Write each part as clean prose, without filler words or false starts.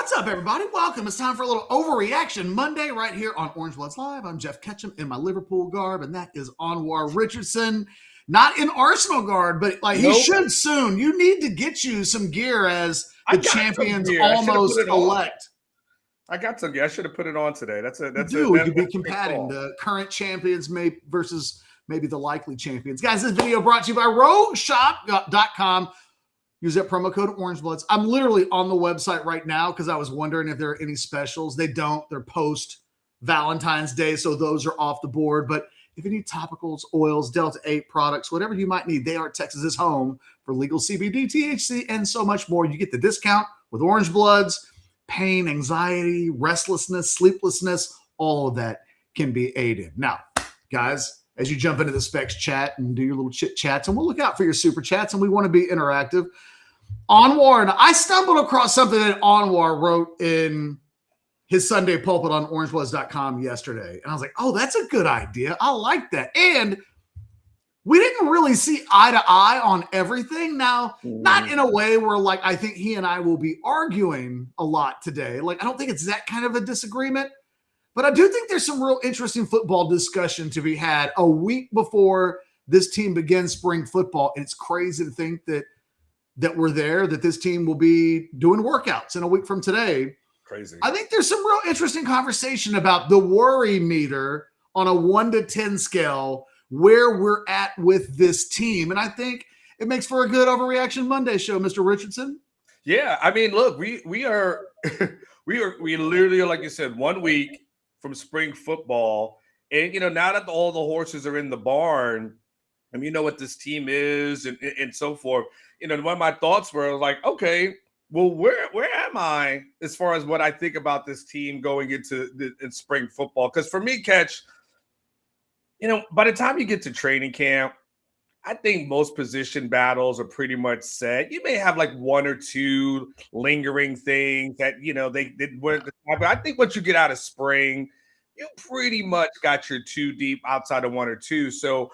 What's up, everybody? Welcome. It's time for a little overreaction Monday right here on Orange Bloods Live. I'm Jeff Ketchum in my Liverpool garb, and that is Anwar Richardson. Not in Arsenal guard, but he should soon. You need to get you some gear as the champions almost elect. I got some gear. I should have put it on today. We could be comparing the current champions versus maybe the likely champions. Guys, this video brought to you by RogueShop.com. Use that promo code OrangeBloods. I'm literally on the website right now because I was wondering if there are any specials. They don't. They're post Valentine's Day, so those are off the board. But if you need topicals, oils, Delta 8 products, whatever you might need, they are Texas's home for legal CBD, THC, and so much more. You get the discount with Orange Bloods. Pain, anxiety, restlessness, sleeplessness, all of that can be aided. Now, guys, as you jump into the Specs chat and do your little chit chats, and we'll look out for your super chats, and we want to be interactive. Anwar, and I stumbled across something that Anwar wrote in his Sunday pulpit on orangebloods.com yesterday. And I was like, oh, that's a good idea. I like that. And we didn't really see eye to eye on everything. Now, not in a way where I think he and I will be arguing a lot today. I don't think it's that kind of a disagreement. But I do think there's some real interesting football discussion to be had a week before this team begins spring football. And it's crazy to think that we're there, that this team will be doing workouts in a week from today. Crazy. I think there's some real interesting conversation about the worry meter on a 1 to 10 scale, where we're at with this team. And I think it makes for a good Overreaction Monday show, Mr. Richardson. Yeah. I mean, look, we are literally, like you said, 1 week from spring football. And, now that all the horses are in the barn and you know what this team is and so forth, one of my thoughts were like, okay, well, where am I as far as what I think about this team going into in spring football? Because for me, Catch, by the time you get to training camp, I think most position battles are pretty much set. You may have one or two lingering things that, they weren't. But I think once you get out of spring, you pretty much got your two deep outside of one or two. So,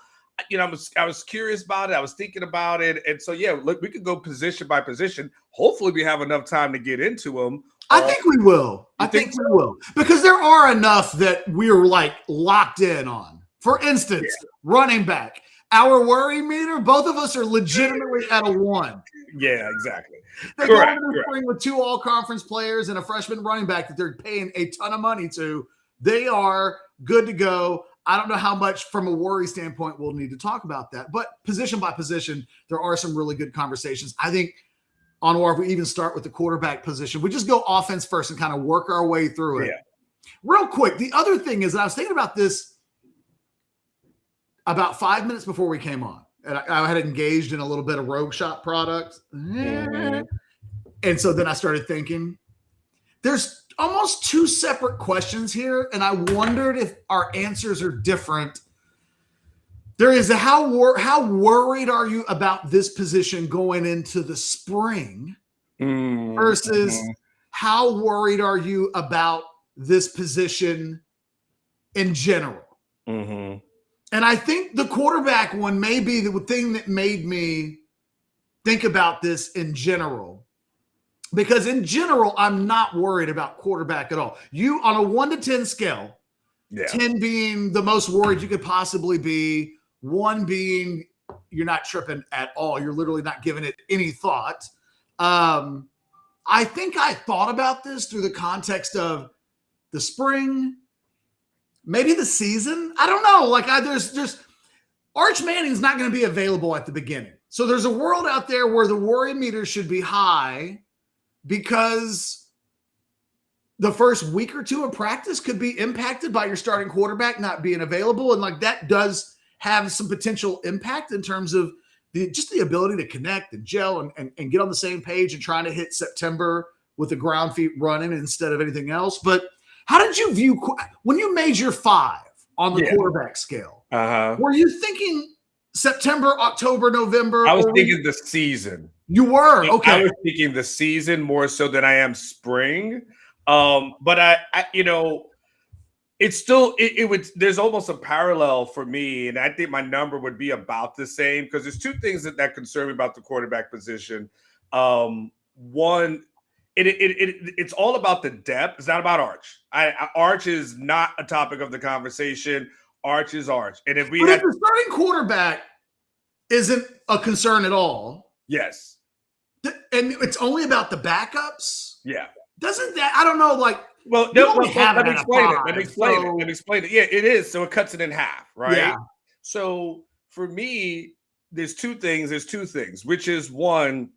I was curious about it. I was thinking about it. And so, yeah, look, we could go position by position. Hopefully we have enough time to get into them. I think we will. I think we will. Because there are enough that we're locked in on. For instance, running back. Our worry meter, both of us are legitimately at a 1. Yeah, exactly. They go into the spring with 2 all-conference players and a freshman running back that they're paying a ton of money to. They are good to go. I don't know how much from a worry standpoint we'll need to talk about that. But position by position, there are some really good conversations. I think, Anwar, if we even start with the quarterback position, we just go offense first and kind of work our way through it. Yeah. Real quick, the other thing is, and I was thinking about this about 5 minutes before we came on, and I had engaged in a little bit of Rogue Shop products. Mm-hmm. And so then I started thinking, there's almost 2 separate questions here, and I wondered if our answers are different. There is a how worried are you about this position going into the spring versus how worried are you about this position in general? Mm-hmm. And I think the quarterback one may be the thing that made me think about this in general. Because in general, I'm not worried about quarterback at all. You, on a 1 to 10 scale, 10 being the most worried you could possibly be, 1 being you're not tripping at all. You're literally not giving it any thought. I think I thought about this through the context of the spring, maybe the season. I don't know. There's Arch Manning's not going to be available at the beginning. So there's a world out there where the worry meter should be high because the first week or 2 of practice could be impacted by your starting quarterback not being available. And that does have some potential impact in terms of the ability to connect and gel and get on the same page and trying to hit September with the ground feet running instead of anything else. But how did you view when you made your 5 on the quarterback scale? Were you thinking September, October, November? I was thinking the season. You were? Okay. I was thinking the season more so than I am spring. But I it's still, it would, there's almost a parallel for me. And I think my number would be about the same because there's 2 things that concern me about the quarterback position. One, it's all about the depth. It's not about Arch. Arch is not a topic of the conversation. Arch is Arch. And if the starting quarterback isn't a concern at all. Yes. And it's only about the backups. Yeah. Doesn't that, I don't know, like, well, let me explain it. Yeah, it is. So it cuts it in half, right? Yeah. So for me, there's two things, which is one,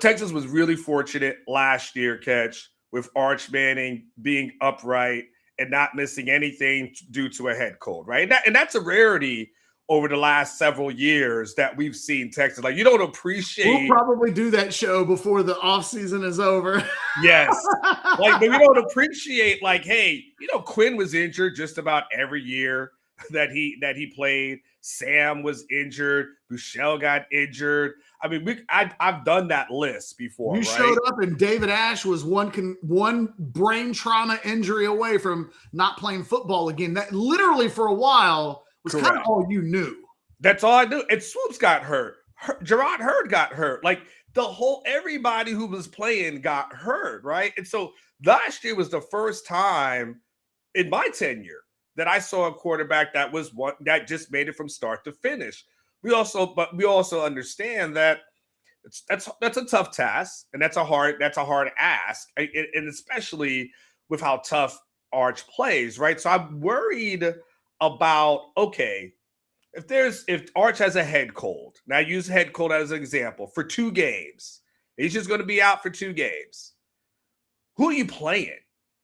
Texas was really fortunate last year, Catch, with Arch Manning being upright and not missing anything due to a head cold, right? And that's a rarity over the last several years that we've seen Texas. Like, you don't appreciate. We'll probably do that show before the offseason is over. Yes. But we don't appreciate, like, hey, Quinn was injured just about every year that he played. Sam was injured. Buechele got injured. I mean, I've done that list before. You showed up, and David Ash was one brain trauma injury away from not playing football again. That literally for a while was kind of all you knew. That's all I knew. And Swoops got hurt. Gerard Hurd got hurt. Like, everybody who was playing got hurt, right? And so last year was the first time in my tenure that I saw a quarterback that just made it from start to finish. We also understand that that's a tough task, and that's a hard ask, and especially with how tough Arch plays, right? So I'm worried about, okay, if Arch has a head cold, now use head cold as an example, for 2 games, he's just going to be out for 2 games. Who are you playing?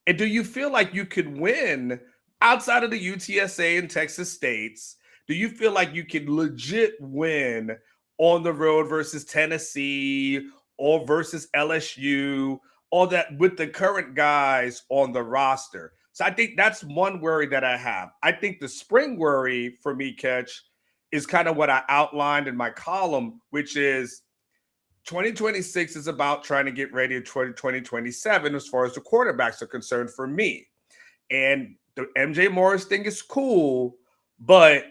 And do you feel like you could win outside of the UTSA and Texas States? Do you feel like you could legit win on the road versus Tennessee or versus LSU, all that with the current guys on the roster? So I think that's one worry that I have. I think the spring worry for me, Catch, is kind of what I outlined in my column, which is 2026 is about trying to get ready for 2027 as far as the quarterbacks are concerned for me. And the MJ Morris thing is cool, but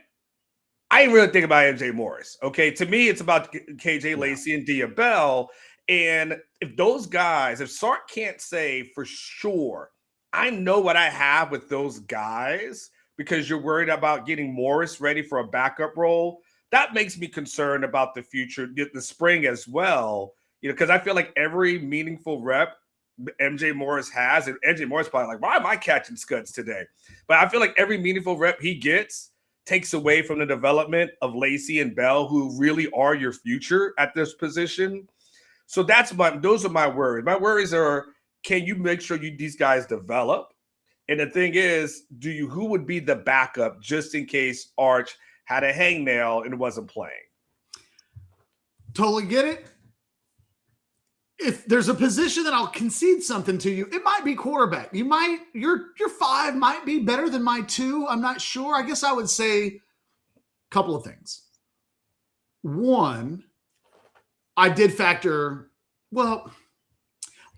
I ain't really thinking about MJ Morris. Okay, to me, it's about KJ Lacey and Dia Bell. And if those guys, if Sark can't say for sure, I know what I have with those guys, because you're worried about getting Morris ready for a backup role, that makes me concerned about the future, the spring as well. Because I feel like every meaningful rep MJ Morris has, and MJ Morris probably like, why am I catching scuds today? But I feel like every meaningful rep he gets takes away from the development of Lacey and Bell, who really are your future at this position. So those are my worries. My worries are, can you make sure these guys develop? And the thing is, who would be the backup just in case Arch had a hangnail and wasn't playing? Totally get it. If there's a position that I'll concede something to you, it might be quarterback. Your 5 might be better than my 2. I'm not sure. I guess I would say a couple of things. One, I did factor,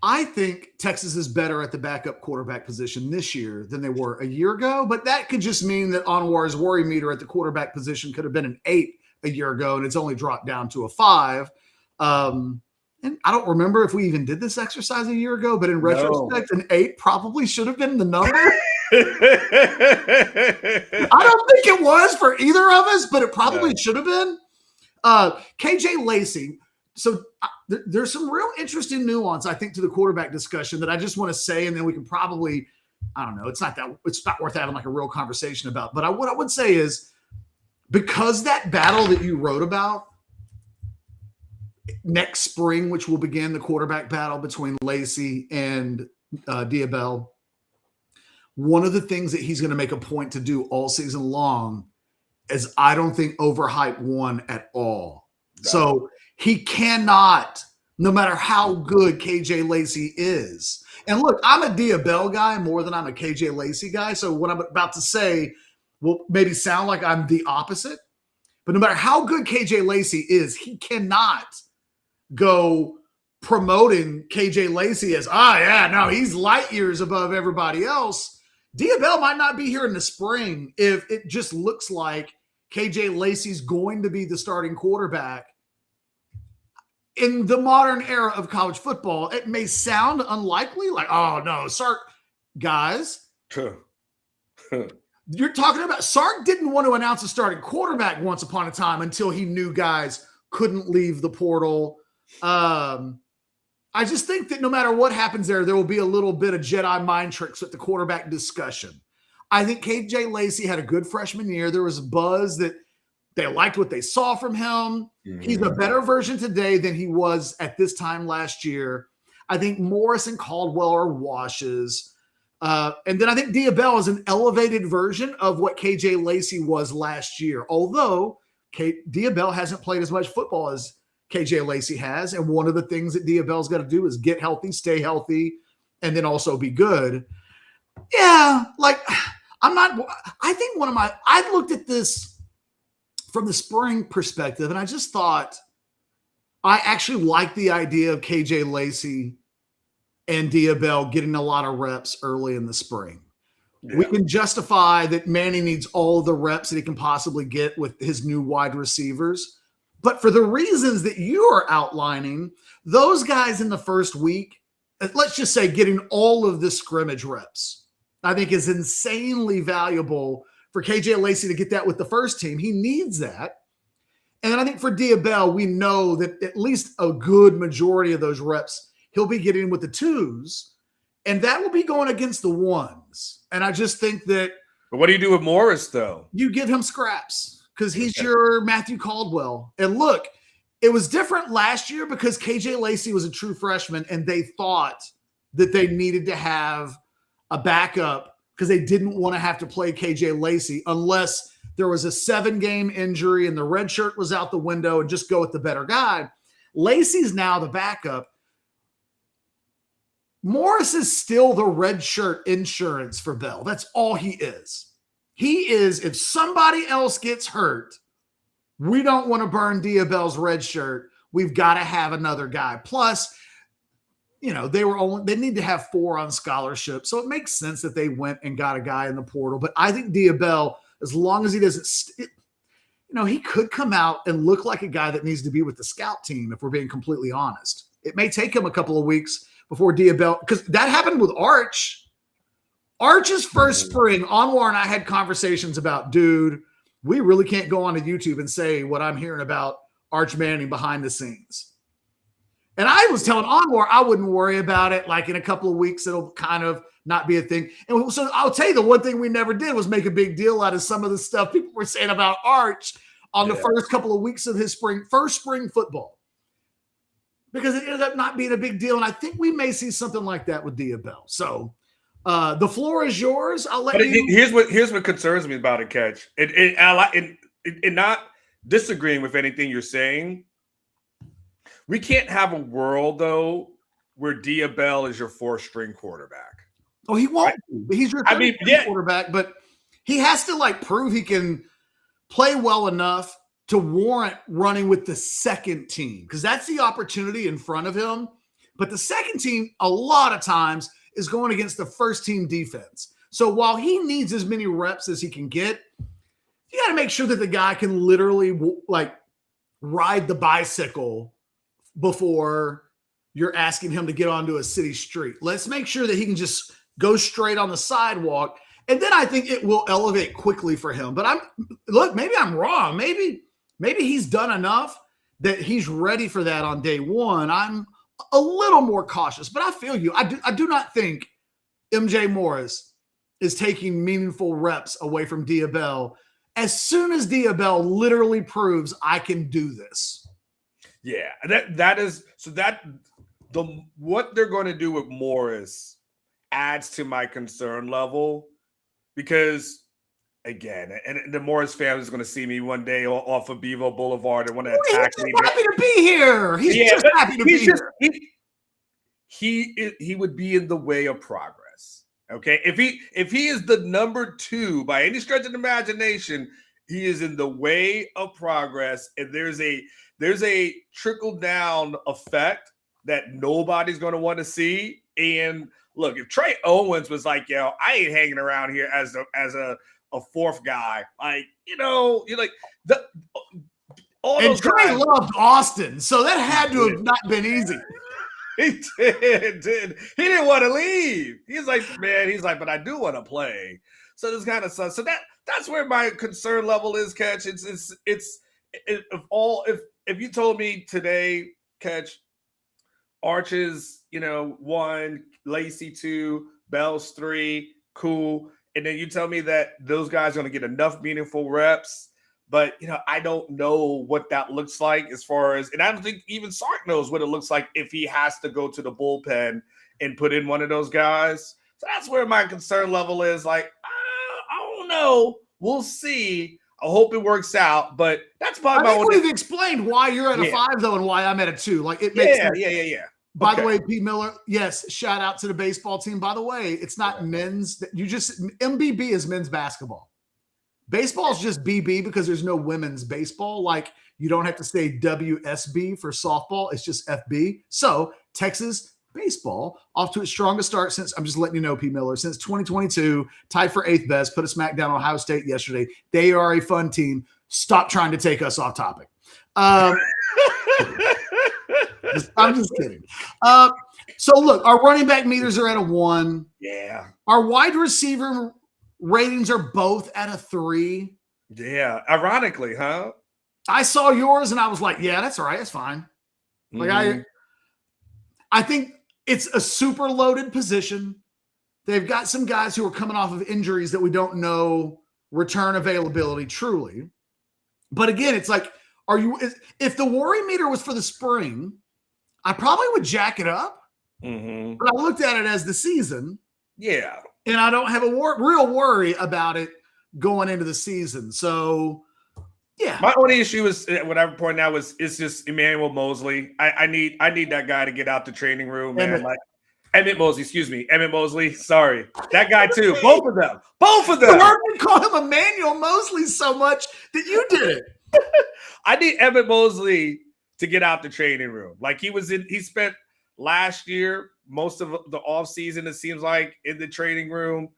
I think Texas is better at the backup quarterback position this year than they were a year ago, but that could just mean that Anwar's worry meter at the quarterback position could have been an 8 a year ago, and it's only dropped down to a 5. And I don't remember if we even did this exercise a year ago, but in retrospect, an 8 probably should have been the number. I don't think it was for either of us, but it probably should have been. KJ Lacey. So there's some real interesting nuance, I think, to the quarterback discussion that I just want to say, and then we can probably, I don't know, it's not worth having like a real conversation about. But what I would say is, because that battle that you wrote about next spring, which will begin the quarterback battle between Lacey and Dia Bell, one of the things that he's going to make a point to do all season long is, I don't think, overhype one at all. Right. So he cannot, no matter how good KJ Lacey is. And look, I'm a Dia Bell guy more than I'm a KJ Lacey guy. So what I'm about to say will maybe sound like I'm the opposite. But no matter how good KJ Lacey is, he cannot go promoting KJ Lacey as, he's light years above everybody else. Dia Bell might not be here in the spring if it just looks like KJ Lacey's going to be the starting quarterback. in the modern era of college football, it may sound unlikely, like, oh no, Sark, guys, you're talking about Sark didn't want to announce a starting quarterback once upon a time until he knew guys couldn't leave the portal. I just think that no matter what happens there will be a little bit of Jedi mind tricks with the quarterback discussion. I think KJ Lacey had a good freshman year. There was a buzz that they liked what they saw from him. Mm-hmm. He's a better version today than he was at this time last year. I think Morris and Caldwell are washes. And then I think Diabell is an elevated version of what KJ Lacey was last year, although Diabell hasn't played as much football as KJ Lacey has. And one of the things that Diabell's got to do is get healthy, stay healthy, and then also be good. Yeah, like I looked at this from the spring perspective, and I just thought I actually like the idea of KJ Lacey and Diabell getting a lot of reps early in the spring. Yeah. We can justify that Manny needs all the reps that he can possibly get with his new wide receivers. But for the reasons that you are outlining, those guys in the first week, let's just say getting all of the scrimmage reps, I think is insanely valuable for KJ Lacey to get that with the first team. He needs that. And then I think for Diabell, we know that at least a good majority of those reps he'll be getting with the twos, and that will be going against the ones. And I just think that. But what do you do with Morris, though? You give him scraps because he's your Matthew Caldwell. And look, it was different last year because KJ Lacey was a true freshman, and they thought that they needed to have a backup because they didn't want to have to play KJ Lacey unless there was a 7-game injury and the red shirt was out the window and just go with the better guy. Lacey's now the backup. Morris is still the red shirt insurance for Bell. That's all he is. He is, if somebody else gets hurt, we don't want to burn Diabell's red shirt. We've got to have another guy. Plus, you know, they need to have 4 on scholarship. So it makes sense that they went and got a guy in the portal. But I think Diabell, as long as he doesn't, he could come out and look like a guy that needs to be with the scout team, if we're being completely honest. It may take him a couple of weeks before Diabell, because that happened with Arch. Arch's first spring, Anwar and I had conversations about, dude, we really can't go onto YouTube and say what I'm hearing about Arch Manning behind the scenes. And I was telling Anwar I wouldn't worry about it. Like in a couple of weeks, it'll kind of not be a thing. And so I'll tell you, the one thing we never did was make a big deal out of some of the stuff people were saying about Arch on the first couple of weeks of his first spring football. Because it ended up not being a big deal. And I think we may see something like that with Diabell. So the floor is yours. I'll let you. Here's what concerns me about it, Catch. And not disagreeing with anything you're saying. We can't have a world, though, where Diabell is your 4th-string quarterback. Oh, he won't. Right? He's your quarterback, but he has to prove he can play well enough to warrant running with the second team, because that's the opportunity in front of him. But the second team, a lot of times, is going against the first team defense. So while he needs as many reps as he can get, you got to make sure that the guy can literally ride the bicycle before you're asking him to get onto a city street. Let's make sure that he can just go straight on the sidewalk. And then I think it will elevate quickly for him. But maybe I'm wrong. Maybe he's done enough that he's ready for that on day one. I'm a little more cautious, but I feel you. I do not think MJ Morris is taking meaningful reps away from Diabell as soon as Diabell literally proves I can do this. Yeah, what they're going to do with Morris adds to my concern level, because again, and the Morris family is going to see me one day off of Bevo Boulevard and want to attack me. He's happy to be here. He's just happy to be here. He would be in the way of progress. Okay, if he is the number 2 by any stretch of the imagination, he is in the way of progress, and there's a trickle down effect that nobody's going to want to see. And look, if Trey Owens was like, yo, I ain't hanging around here as a 4th guy, All And those Trey guys. loved Austin, so that had to have not been easy. He did. He didn't want to leave. He's like, man, he's like, but I do want to play. So this kind of stuff. So that's where my concern level is, Catch. It's if you told me today, Catch, Arches, 1, Lacey 2, Bells 3, cool. And then you tell me that those guys are going to get enough meaningful reps. But, I don't know what that looks like as far as, and I don't think even Sark knows what it looks like if he has to go to the bullpen and put in one of those guys. So that's where my concern level is. Like, I don't know. We'll see. I hope it works out. But that's probably I think we've explained why you're at a 5, though, and why I'm at a 2. Like, it makes sense. Yeah. By the way, P. Miller, yes, shout out to the baseball team. By the way, it's not men's. MBB is men's basketball. Baseball is just BB because there's no women's baseball. Like, you don't have to say WSB for softball. It's just FB. So Texas baseball off to its strongest start since, I'm just letting you know, P. Miller, since 2022, tied for 8th best, put a smack down on Ohio State yesterday. They are a fun team. Stop trying to take us off topic. I'm just kidding. So look, our running back meters are at a 1. Yeah. Our wide receiver ratings are both at a 3. Yeah. Ironically, huh? I saw yours and I was like, yeah, that's all right. That's fine. Like I think it's a super loaded position. They've got some guys who are coming off of injuries that we don't know return availability truly. But again, it's like, if the worry meter was for the spring, I probably would jack it up. Mm-hmm. But I looked at it as the season. Yeah. And I don't have a real worry about it going into the season. So, yeah. My only issue is what I point out is just Emmanuel Mosley. I need that guy to get out the training room, man. Emmett Mosley. Sorry, that guy too. Both of them. You heard me call him Emmanuel Mosley so much that you did it. I need Emmett Mosley to get out the training room. Like he spent last year most of the offseason, it seems like, in the training room.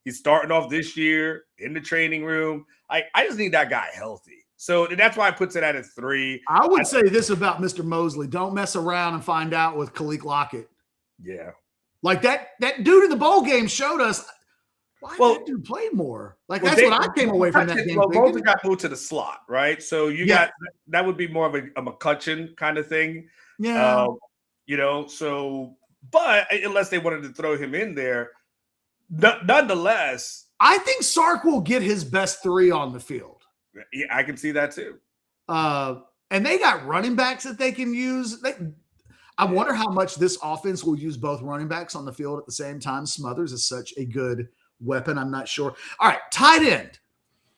He's starting off this year in the training room. I just need that guy healthy. So that's why I puts it at a 3. I would say this about Mr. Mosley. Don't mess around and find out with Khalil Lockett. Yeah. Like that dude in the bowl game showed us why that dude played more. Like that's what I came away from that game. Well, Mosley got moved to the slot, right? So got that would be more of a McCutcheon kind of thing. Yeah. But unless they wanted to throw him in there, nonetheless, I think Sark will get his best 3 on the field. Yeah, I can see that too. And they got running backs that they can use. I wonder how much this offense will use both running backs on the field at the same time. Smothers is such a good weapon. I'm not sure. All right, tight end.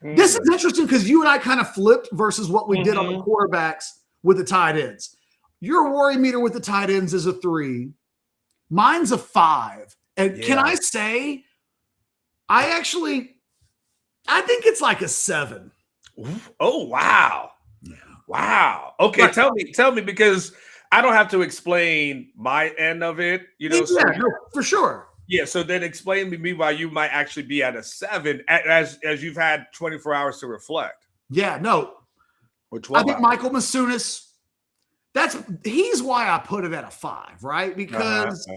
This is interesting because you and I kind of flipped versus what we did on the quarterbacks with the tight ends. Your worry meter with the tight ends is a 3. Mine's a 5. And can I say, I think it's like a 7. Oh, wow. Yeah. Wow. Okay, right. Tell me, because I don't have to explain my end of it, no, for sure. Yeah, so then explain to me why you might actually be at a 7 as you've had 24 hours to reflect. Yeah, no. I think Michael Masunis, he's why I put it at a 5, right? Because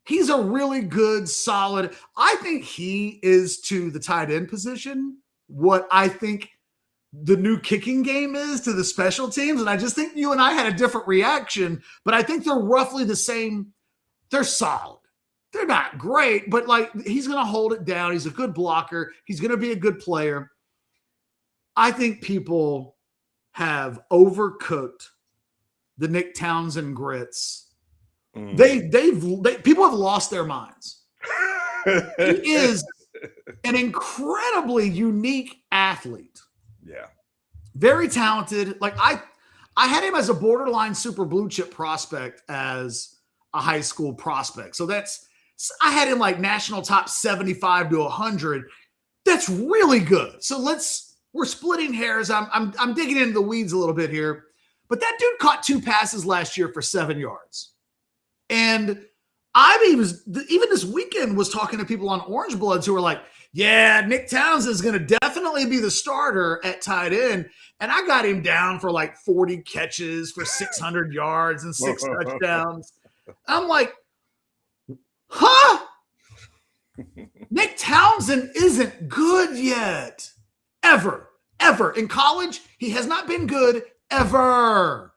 he's a really good, solid. I think he is to the tight end position what I think the new kicking game is to the special teams. And I just think you and I had a different reaction, but I think they're roughly the same. They're solid. They're not great, but like he's going to hold it down. He's a good blocker. He's going to be a good player. I think people have overcooked the Nick Townsend grits. People have lost their minds. He is an incredibly unique athlete. Yeah. Very talented. Like I had him as a borderline super blue chip prospect as a high school prospect. So I had him like national top 75 to 100. That's really good. So we're splitting hairs. I'm digging into the weeds a little bit here, but that dude caught 2 passes last year for 7 yards. And even this weekend was talking to people on Orange Bloods who were like, yeah, Nick Townsend is going to definitely be the starter at tight end. And I got him down for like 40 catches for 600 yards and 6 touchdowns. I'm like, huh? Nick Townsend isn't good yet. Ever. In college, he has not been good ever.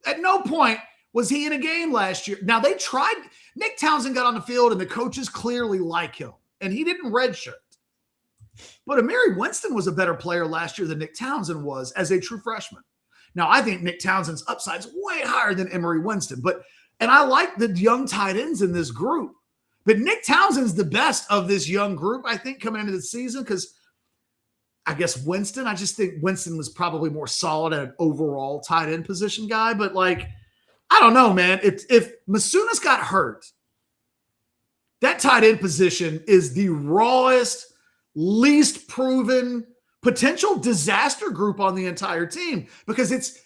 At no point was he in a game last year. Now, they tried. Nick Townsend got on the field, and the coaches clearly like him, and he didn't redshirt. But Amari Winston was a better player last year than Nick Townsend was as a true freshman. Now, I think Nick Townsend's upside is way higher than Emory Winston, and I like the young tight ends in this group. But Nick Townsend's the best of this young group, I think, coming into the season, because I guess I just think Winston was probably more solid at an overall tight end position guy. But, like, I don't know, man. If Masunas got hurt, that tight end position is the rawest, least proven potential disaster group on the entire team, because it's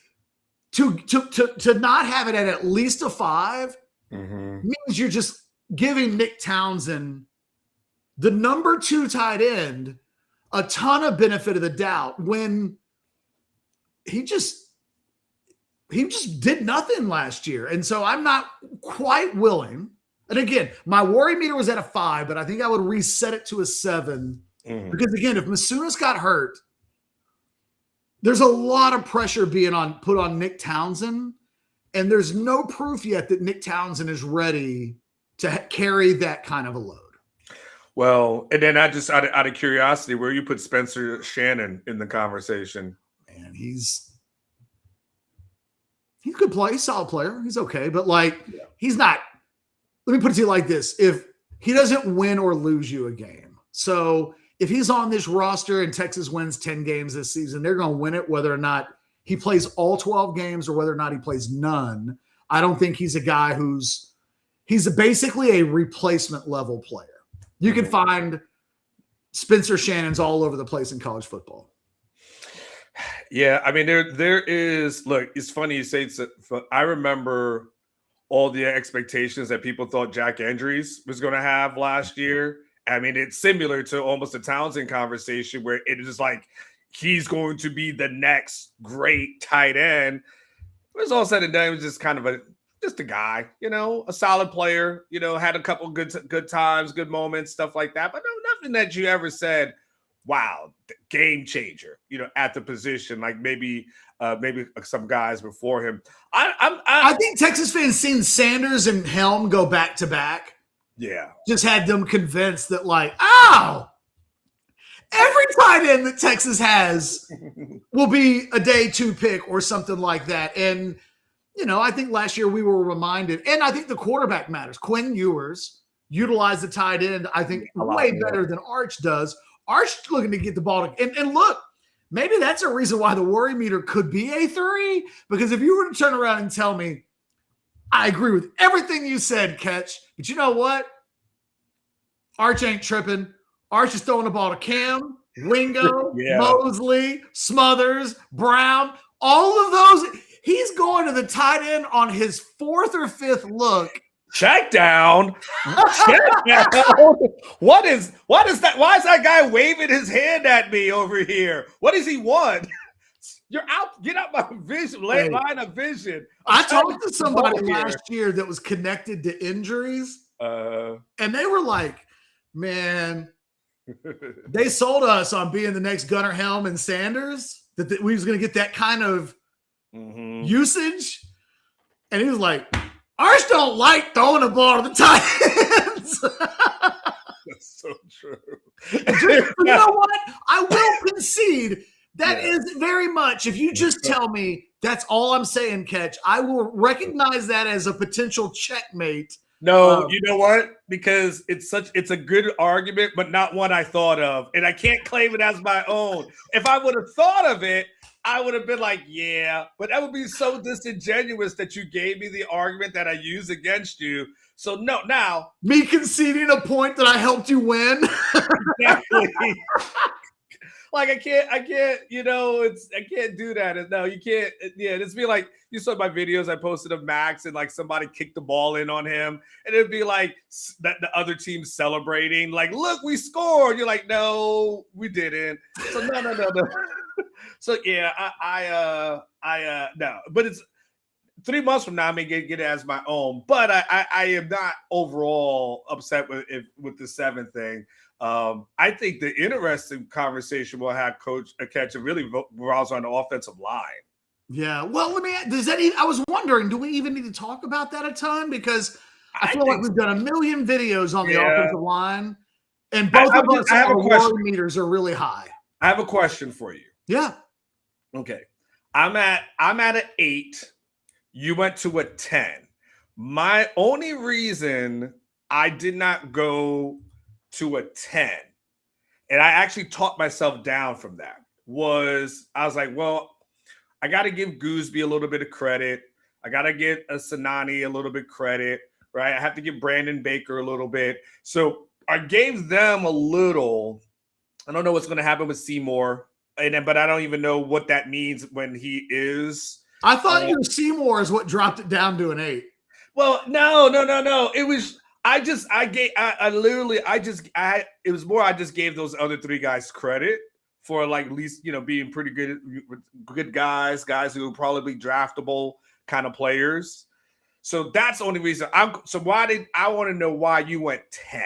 to not have it at least a 5 means you're just giving Nick Townsend, the number 2 tight end, a ton of benefit of the doubt when he just did nothing last year. And so I'm not quite willing. And again, my worry meter was at a 5, but I think I would reset it to a 7. Because again, if Masunas got hurt, there's a lot of pressure being put on Nick Townsend, and there's no proof yet that Nick Townsend is ready to carry that kind of a load. Well, and then I just out of curiosity, where you put Spencer Shannon in the conversation? Man, he's a good player. He's a solid player. He's okay, but he's not. Let me put it to you like this: if he doesn't win or lose you a game, so if he's on this roster and Texas wins 10 games this season, they're going to win it whether or not he plays all 12 games or whether or not he plays none. I don't think he's a guy he's basically a replacement level player. You can find Spencer Shannons all over the place in college football. Yeah, I mean, there is. Look, it's funny you say. I remember all the expectations that people thought Jack Andrews was going to have last year. I mean, it's similar to almost a Townsend conversation where it is like he's going to be the next great tight end. It was all said and done. It was just kind of just a guy, a solid player, had a couple good times, good moments, stuff like that. But no, nothing that you ever said, wow, game changer, at the position, like maybe some guys before him. I think Texas fans seen Sanders and Helm go back to back. Yeah. Just had them convinced that every tight end that Texas has will be a day 2 pick or something like that. And, I think last year we were reminded, and I think the quarterback matters. Quinn Ewers utilized the tight end, I think, way better than Arch does. Arch looking to get the ball. And look, maybe that's a reason why the worry meter could be a 3, because if you were to turn around and tell me, I agree with everything you said, Catch, but you know what? Arch ain't tripping. Arch is throwing the ball to Cam, Wingo, Mosley, Smothers, Brown, all of those. He's going to the tight end on his 4th or 5th look. Check down. Check down. What is that? Why is that guy waving his hand at me over here? What does he want? You're out. Get out my vision. Line of vision. I talked to somebody last year that was connected to injuries, and they were like, man, they sold us on being the next Gunnar Helm and Sanders, that we was going to get that kind of usage. And he was like, Arch don't like throwing the ball to the tight ends. That's so true. You know what? I will concede that is very much, if you just tell me that's all I'm saying, Catch, I will recognize that as a potential checkmate. No, you know what? Because it's a good argument, but not one I thought of. And I can't claim it as my own. If I would have thought of it, I would have been like, yeah, but that would be so disingenuous that you gave me the argument that I used against you. So no, now me conceding a point that I helped you win. Exactly. Like I can't, I can't do that. No, you can't. Yeah, it's be like you saw my videos I posted of Max and like somebody kicked the ball in on him, and it'd be like that the other team celebrating, like, look, we scored. You're like, no, we didn't. So no. So yeah, no, but it's 3 months from now. I may get it as my own, but I am not overall upset with the 7th thing. I think the interesting conversation we'll have, Coach Ketchum, really revolves on the offensive line. Yeah. Well, I was wondering, do we even need to talk about that a ton? Because I feel like we've done a million videos on the offensive line, and both of us, our worry meters are really high. I have a question for you. Yeah. Okay. I'm at an 8. You went to a 10. My only reason I did not go to a 10, and I actually talked myself down from that, was I was like, well, I got to give Gooseby a little bit of credit. I got to give Sinani a little bit credit, right? I have to give Brandon Baker a little bit. So I gave them a little. I don't know what's going to happen with Seymour, but I don't even know what that means when he is. I thought your Seymour is what dropped it down to an 8. Well, no. It was. I just gave those other 3 guys credit for like at least, being pretty good guys who will probably be draftable kind of players. So that's the only reason I want to know why you went 10.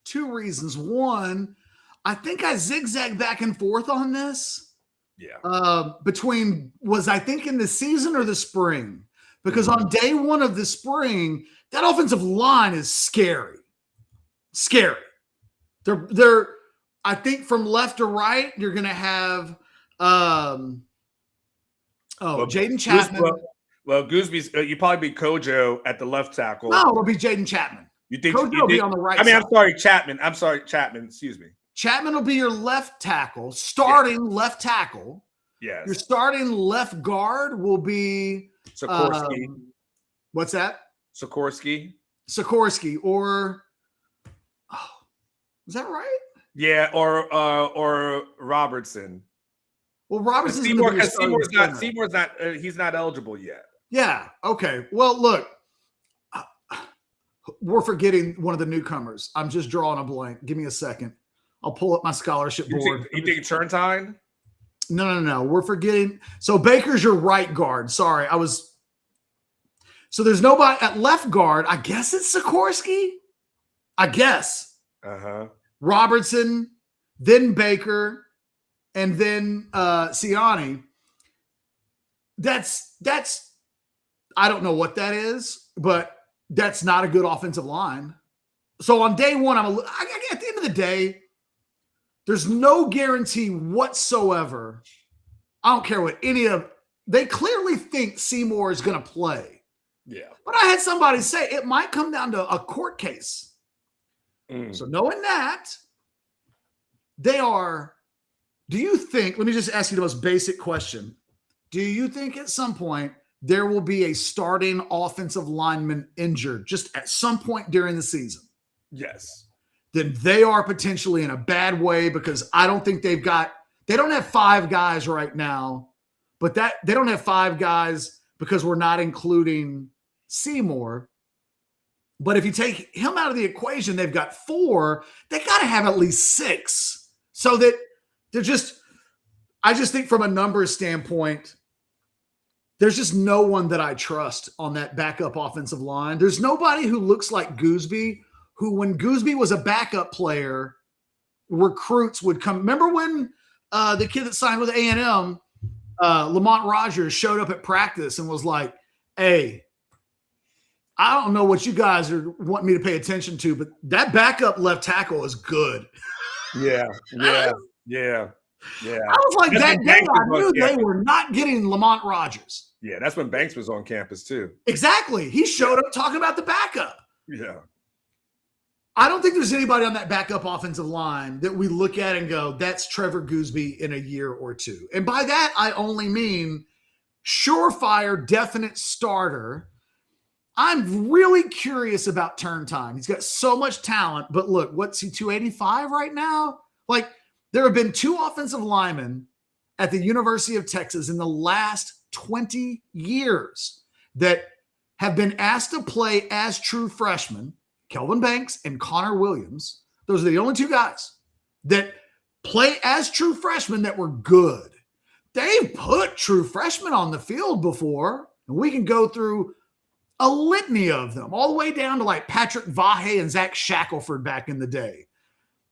2 reasons. One, I think I zigzagged back and forth on this. Yeah. Between I think in the season or the spring, because on day 1 of the spring, that offensive line is scary. Scary. They're I think from left to right, you're going to have Jaden Chapman. Gooseby's you probably be Kojo at the left tackle. No, it'll be Jaden Chapman. You think Kojo will be on the right side. I'm sorry, Chapman. Excuse me. Chapman will be your left tackle, starting left tackle. Yes. Your starting left guard will be Sikorsky. What's that? Sikorsky, or is that right? Yeah, or Robertson. Well, Robertson. Seymour's not. He's not eligible yet. Yeah. Okay. Well, look, we're forgetting one of the newcomers. I'm just drawing a blank. Give me a second. I'll pull up my scholarship board. You think Turntine? No. We're forgetting. So Baker's your right guard. Sorry, So there's nobody at left guard. I guess it's Sikorsky. I guess. Robertson, then Baker, and then Siani. That's I don't know what that is, but that's not a good offensive line. So on day 1, at the end of the day, there's no guarantee whatsoever. I don't care what they clearly think Seymour is going to play. Yeah. But I had somebody say it might come down to a court case. So knowing that, do you think, let me just ask you the most basic question. Do you think at some point there will be a starting offensive lineman injured just at some point during the season? Yes. Then they are potentially in a bad way, because I don't think they don't have 5 guys right now, but they don't have 5 guys because we're not including Seymour. But if you take him out of the equation, they've got 4. They got to have at least 6, so that I just think from a numbers standpoint, there's just no one that I trust on that backup offensive line. There's nobody who looks like Gooseby, who when Gooseby was a backup player, recruits would come. Remember when the kid that signed with A&M, Lamont Rogers, showed up at practice and was like, hey, I don't know what you guys are wanting me to pay attention to, but that backup left tackle is good. Yeah. I was like, that day I knew they were not getting Lamont Rogers. Yeah, that's when Banks was on campus too. Exactly. He showed up talking about the backup. Yeah. I don't think there's anybody on that backup offensive line that we look at and go, that's Trevor Gooseby in a year or 2. And by that, I only mean surefire, definite starter. I'm really curious about turn time. He's got so much talent, but look, what's he, 285 right now? Like, There have been 2 offensive linemen at the University of Texas in the last 20 years that have been asked to play as true freshmen, Kelvin Banks and Connor Williams. Those are the only 2 guys that play as true freshmen that were good. They've put true freshmen on the field before, and we can go through a litany of them, all the way down to like Patrick Vahe and Zach Shackelford back in the day.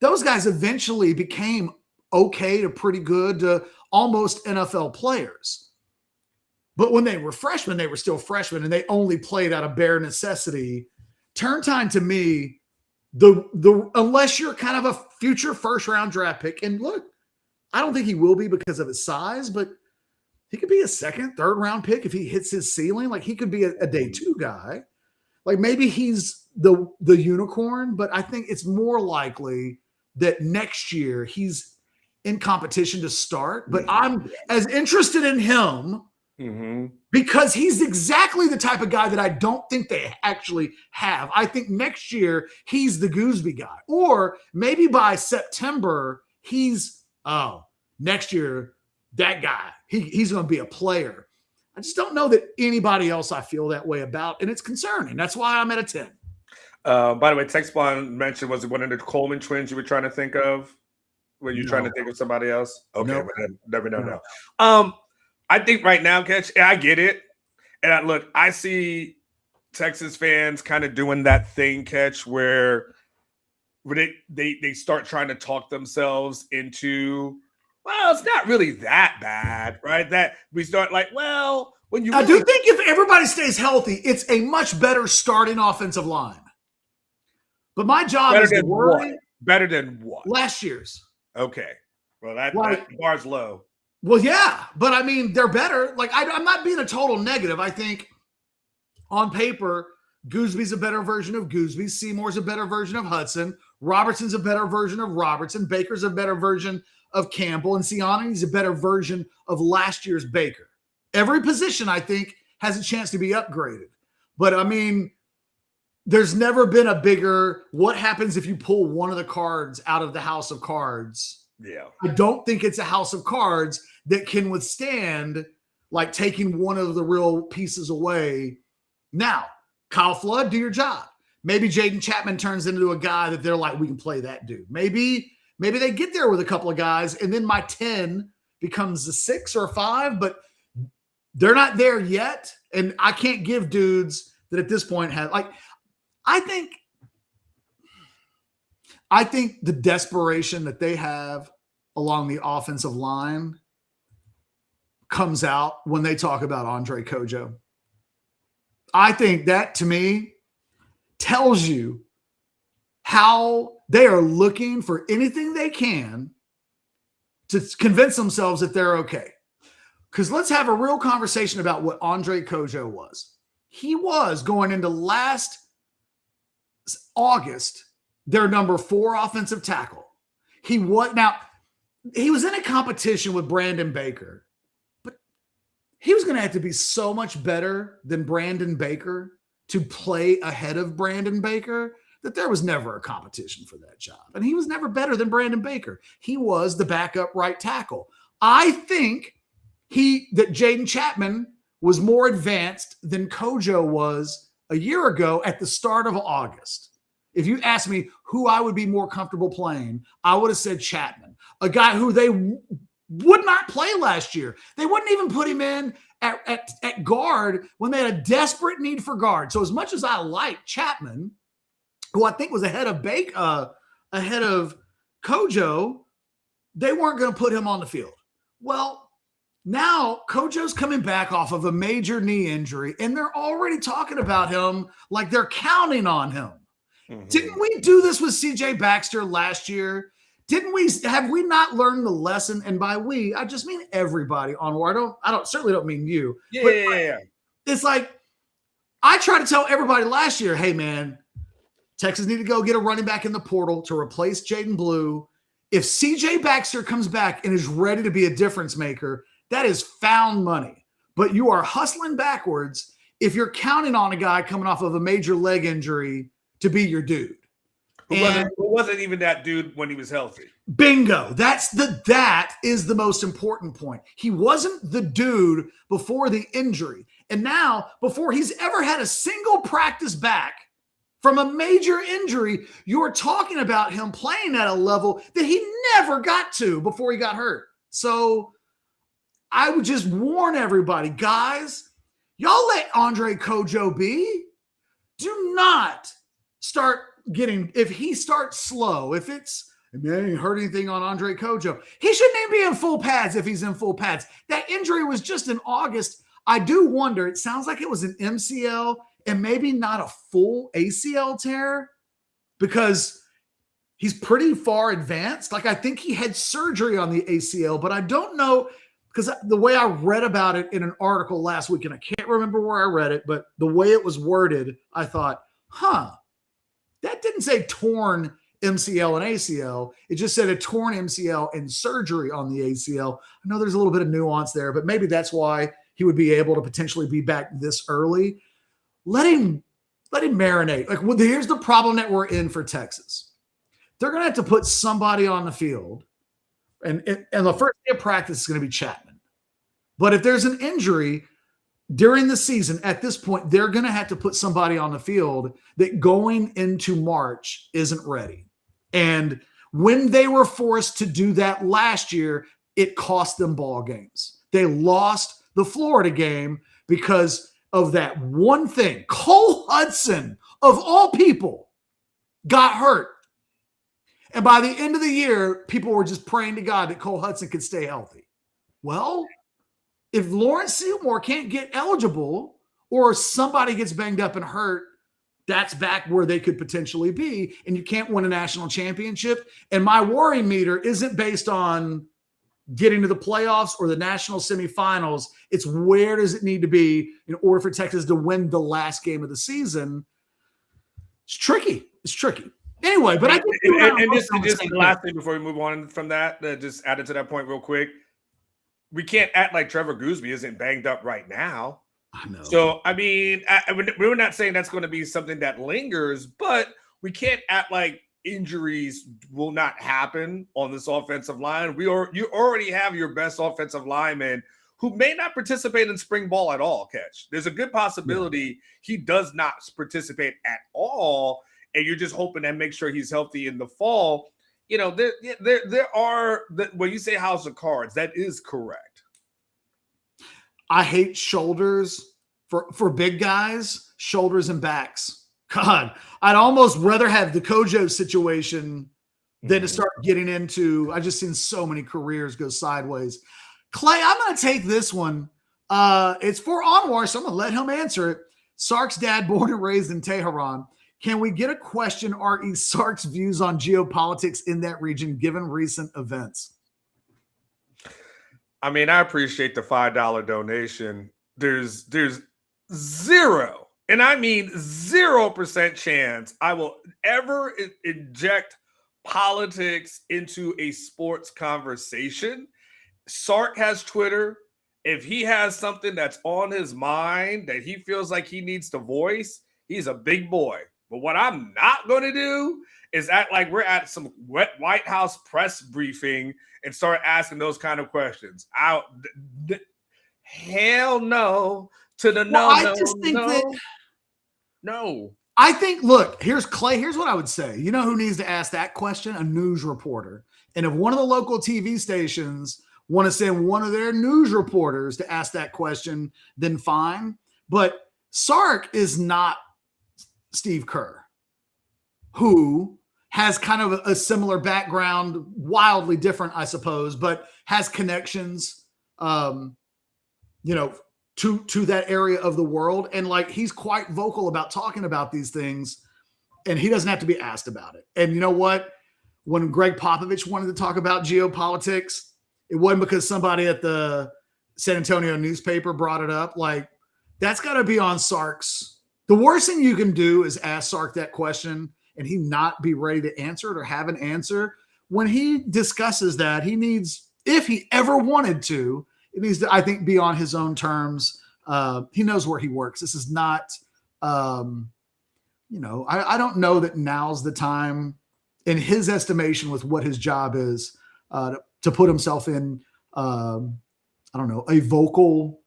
Those guys eventually became okay to pretty good to almost NFL players. But when they were freshmen, they were still freshmen, and they only played out of bare necessity. Turn time to me, unless you're kind of a future first-round draft pick, and look, I don't think he will be because of his size, but he could be a second, third-round pick if he hits his ceiling. Like, he could be a day 2 guy. Like, maybe he's the unicorn, but I think it's more likely that next year he's in competition to start. But I'm as interested in him because he's exactly the type of guy that I don't think they actually have. I think next year he's the Gooseby guy. Or maybe by September, next year, that guy, he's going to be a player. I just don't know that anybody else I feel that way about, and it's concerning. That's why I'm at a 10. By the way, Tex Bond mentioned, was it one of the Coleman twins you were trying to think of? Were you trying to think of somebody else? Okay, Nope. but never know. I think right now, Catch, I get it. And I see Texas fans kind of doing that thing, Catch, where they start trying to talk themselves into, well, it's not really that bad, right? That we start like, well, when you I do think if everybody stays healthy, it's a much better starting offensive line. But my job is to worry. Better than what? Last year's. Okay. Well, that bar's low. Well, yeah, but I mean, they're better. Like, I'm not being a total negative. I think on paper, Gooseby's a better version of Gooseby. Seymour's a better version of Hudson. Robertson's a better version of Robertson. Baker's a better version of Campbell. And Siani's a better version of last year's Baker. Every position, I think, has a chance to be upgraded. But, I mean, there's never been a bigger, what happens if you pull one of the cards out of the house of cards? Yeah. I don't think it's a house of cards that can withstand like taking one of the real pieces away. Now, Kyle Flood, do your job. Maybe Jaden Chapman turns into a guy that they're like, we can play that dude. Maybe they get there with a couple of guys, and then my 10 becomes a 6 or a 5, but they're not there yet. And I can't give dudes that at this point have, like, I think the desperation that they have along the offensive line comes out when they talk about Andre Kojo. I think that, to me, tells you how they are looking for anything they can to convince themselves that they're okay. Because let's have a real conversation about what Andre Kojo was. He was, going into last August, their number 4 offensive tackle. He was in a competition with Brandon Baker, but he was going to have to be so much better than Brandon Baker to play ahead of Brandon Baker that there was never a competition for that job. And he was never better than Brandon Baker. He was the backup right tackle. I think that Jaden Chapman was more advanced than Kojo was a year ago at the start of August. If you asked me who I would be more comfortable playing, I would have said Chapman, a guy who they would not play last year. They wouldn't even put him in at guard when they had a desperate need for guard. So as much as I like Chapman, who I think was ahead of Kojo, they weren't going to put him on the field. Well, now Kojo's coming back off of a major knee injury, and they're already talking about him like they're counting on him. Mm-hmm. Didn't we do this with CJ Baxter last year? Have we not learned the lesson? And by we, I just mean everybody on where I certainly don't mean you. Yeah. It's like, I tried to tell everybody last year, hey man, Texas need to go get a running back in the portal to replace Jaden Blue. If CJ Baxter comes back and is ready to be a difference maker, that is found money. But you are hustling backwards if you're counting on a guy coming off of a major leg injury to be your dude. Who wasn't even that dude when he was healthy. Bingo. That is the most important point. He wasn't the dude before the injury. And now, before he's ever had a single practice back from a major injury, you're talking about him playing at a level that he never got to before he got hurt. So I would just warn everybody, guys, y'all let Andre Kojo be. Do not start getting, if he starts slow, if it's, man, ain't heard anything on Andre Kojo, he shouldn't even be in full pads if he's in full pads. That injury was just in August. I do wonder, it sounds like it was an MCL and maybe not a full ACL tear because he's pretty far advanced. Like, I think he had surgery on the ACL, but I don't know, because the way I read about it in an article last week, and I can't remember where I read it, but the way it was worded, I thought, that didn't say torn MCL and ACL. It just said a torn MCL and surgery on the ACL. I know there's a little bit of nuance there, but maybe that's why he would be able to potentially be back this early. Let him marinate. Like, well, here's the problem that we're in for Texas. They're going to have to put somebody on the field, and the first day of practice is going to be Chapman. But if there's an injury during the season, at this point, they're going to have to put somebody on the field that going into March isn't ready. And when they were forced to do that last year, it cost them ball games. They lost the Florida game because of that one thing. Cole Hudson, of all people, got hurt. And by the end of the year, people were just praying to God that Cole Hudson could stay healthy. Well, if Lawrence Seymour can't get eligible or somebody gets banged up and hurt, that's back where they could potentially be, and you can't win a national championship. And my worry meter isn't based on getting to the playoffs or the national semifinals. It's where does it need to be in order for Texas to win the last game of the season? It's tricky. Anyway, but I think and just the last thing before we move on from that, just added to that point real quick. We can't act like Trevor Gooseby isn't banged up right now. I know. So, I mean, we're not saying that's going to be something that lingers, but we can't act like injuries will not happen on this offensive line. You already have your best offensive lineman who may not participate in spring ball at all, Catch. There's a good possibility he does not participate at all, and you're just hoping to make sure he's healthy in the fall. You know, there are when you say house of cards, that is correct. I hate shoulders for big guys, shoulders and backs. God, I'd almost rather have the Kojo situation than to start getting into. I've just seen so many careers go sideways. Clay, I'm going to take this one. It's for Anwar, so I'm going to let him answer it. Sark's dad, born and raised in Tehran. Can we get a question, R.E. Sark's views on geopolitics in that region, given recent events? I mean, I appreciate the $5 donation. There's zero, and I mean 0% chance I will ever inject politics into a sports conversation. Sark has Twitter. If he has something that's on his mind that he feels like he needs to voice, he's a big boy. But what I'm not going to do is act like we're at some White House press briefing and start asking those kind of questions. Hell no to the no. I just think that no. I think, look, here's Clay. Here's what I would say. You know who needs to ask that question? A news reporter. And if one of the local TV stations want to send one of their news reporters to ask that question, then fine. But Sark is not Steve Kerr, who has kind of a similar background, wildly different, I suppose, but has connections, to that area of the world. And like, he's quite vocal about talking about these things, and he doesn't have to be asked about it. And you know what? When Greg Popovich wanted to talk about geopolitics, it wasn't because somebody at the San Antonio newspaper brought it up. Like, that's got to be on Sark's. The worst thing you can do is ask Sark that question and he not be ready to answer it or have an answer. When he discusses that, he needs, if he ever wanted to, it needs to, I think, be on his own terms. He knows where he works. This is not, I don't know that now's the time in his estimation with what his job is to put himself in, I don't know, a vocal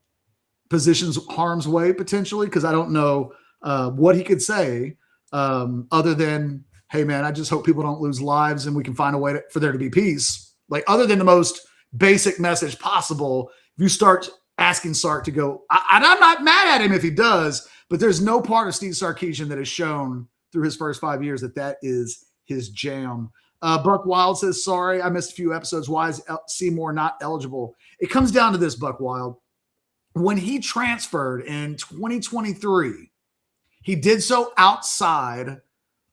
position's harm's way potentially, because I don't know what he could say other than, hey, man, I just hope people don't lose lives and we can find a way for there to be peace. Like, other than the most basic message possible, if you start asking Sark to go, and I'm not mad at him if he does, but there's no part of Steve Sarkisian that has shown through his first 5 years that is his jam. Buck Wild says, sorry, I missed a few episodes. Why is Seymour not eligible? It comes down to this, Buck Wild. When he transferred in 2023, he did so outside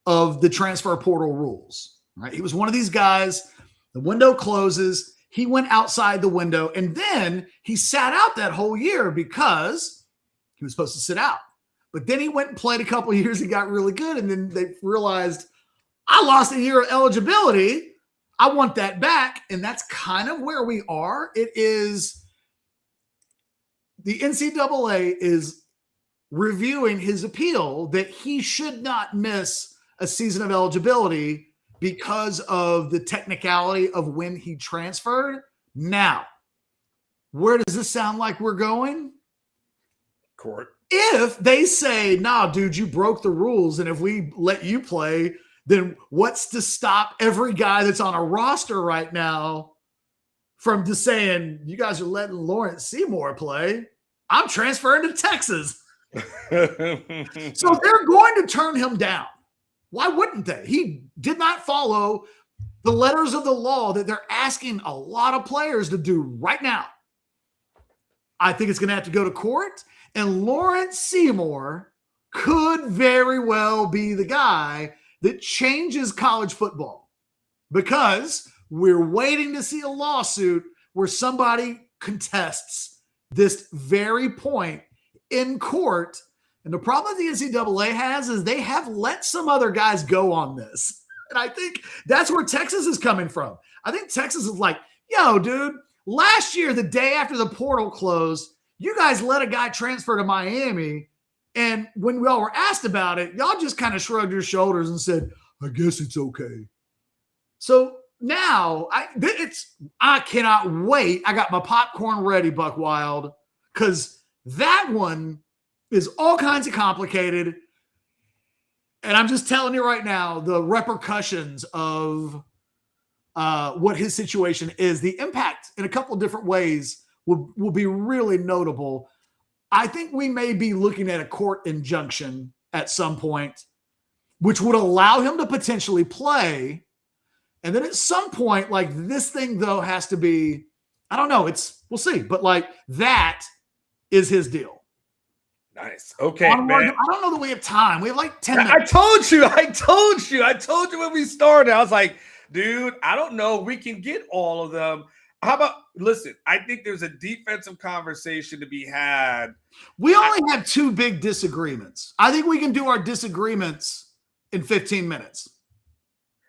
of the transfer portal rules, right? He was one of these guys, the window closes, he went outside the window, and then he sat out that whole year because he was supposed to sit out. But then he went and played a couple of years and got really good, and then they realized, I lost a year of eligibility. I want that back. And that's kind of where we are. It is the NCAA is reviewing his appeal that he should not miss a season of eligibility because of the technicality of when he transferred. Now, where does this sound like we're going? Court. If they say, nah, dude, you broke the rules, and if we let you play, then what's to stop every guy that's on a roster right now from just saying, you guys are letting Lawrence Seymour play? I'm transferring to Texas. So they're going to turn him down. Why wouldn't they? He did not follow the letters of the law that they're asking a lot of players to do right now. I think it's going to have to go to court, and Lawrence Seymour could very well be the guy that changes college football, because we're waiting to see a lawsuit where somebody contests this very point in court. And the problem that the NCAA has is they have let some other guys go on this. And I think that's where Texas is coming from. I think Texas is like, yo, dude, last year, the day after the portal closed, you guys let a guy transfer to Miami. And when we all were asked about it, y'all just kind of shrugged your shoulders and said, I guess it's okay. So now I cannot wait. I got my popcorn ready, Buck Wild, because that one is all kinds of complicated. And I'm just telling you right now, the repercussions of what his situation is, the impact in a couple of different ways will be really notable. I think we may be looking at a court injunction at some point, which would allow him to potentially play. And then at some point, like, this thing, though, has to be, I don't know, we'll see. But like, that is his deal. Nice. Okay, man. man. I don't know that we have time. We have like 10 minutes. I told you when we started. I was like, dude, I don't know. We can get all of them. How about, listen, I think there's a defensive conversation to be had. We only have two big disagreements. I think we can do our disagreements in 15 minutes.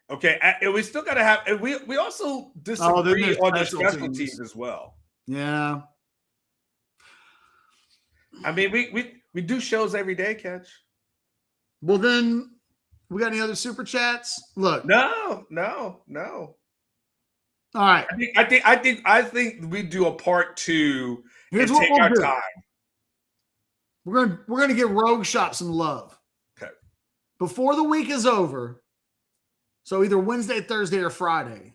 Okay. And we still got to have, and we also disagree on the special teams as well. Yeah. I mean, we do shows every day, Catch. Well, then, we got any other super chats? Look. No. All right. I think we do a part 2 and take our time. We're gonna give Rogue Shop some love. Okay. Before the week is over, so either Wednesday, Thursday, or Friday,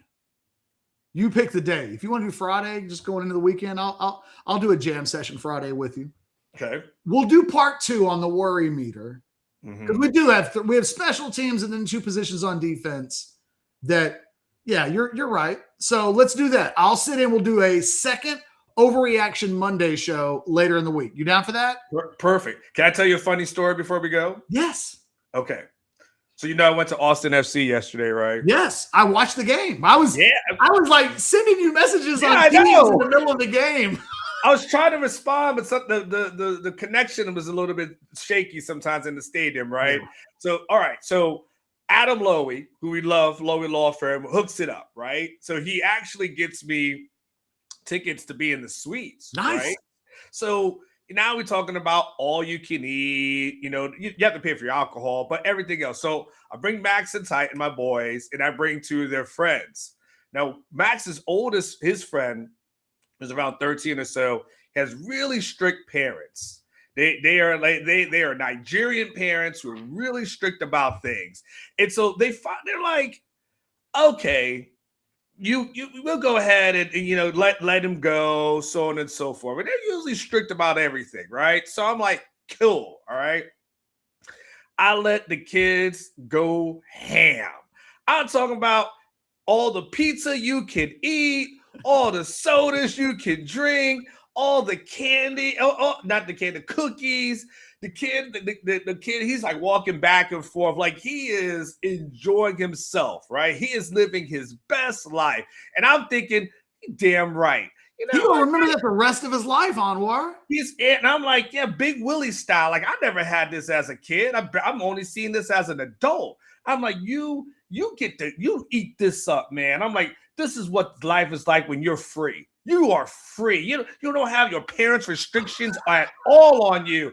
you pick the day. If you want to do Friday, just going into the weekend, I'll do a jam session Friday with you. Okay. We'll do part 2 on the worry meter, because we do have we have special teams and then 2 positions on defense. That, yeah, you're right. So let's do that. I'll sit in. We'll do a second Overreaction Monday show later in the week. You down for that? Perfect. Can I tell you a funny story before we go? Yes. Okay. So I went to Austin FC yesterday, right? Yes, I watched the game. I was like sending you messages on Teams in the middle of the game. I was trying to respond, but the connection was a little bit shaky sometimes in the stadium, right? Yeah. So, all right. So Adam Lowy, who we love, Lowy Law Firm, hooks it up, right? So he actually gets me tickets to be in the suites. Nice. Right? So, Now we're talking about all you can eat. You have to pay for your alcohol, but everything else. So I bring Max and Titan, my boys, and I bring two of their friends. Now, Max's oldest, his friend, is around 13 or so, has really strict parents. They are Nigerian parents who are really strict about things. And so they're like, okay, you will go ahead and let him go, so on and so forth. But they're usually strict about everything, right? So I'm like, cool, all right. I let the kids go ham. I'm talking about all the pizza you can eat, all the sodas you can drink, all the candy, not the candy, the cookies. The kid, he's like walking back and forth like he is enjoying himself, right? He is living his best life. And I'm thinking, damn right. He will remember that the rest of his life, Anwar. And I'm like, yeah, Big Willie style. Like, I never had this as a kid. I'm only seeing this as an adult. I'm like, you eat this up, man. I'm like, this is what life is like when you're free. You are free. You don't have your parents' restrictions at all on you.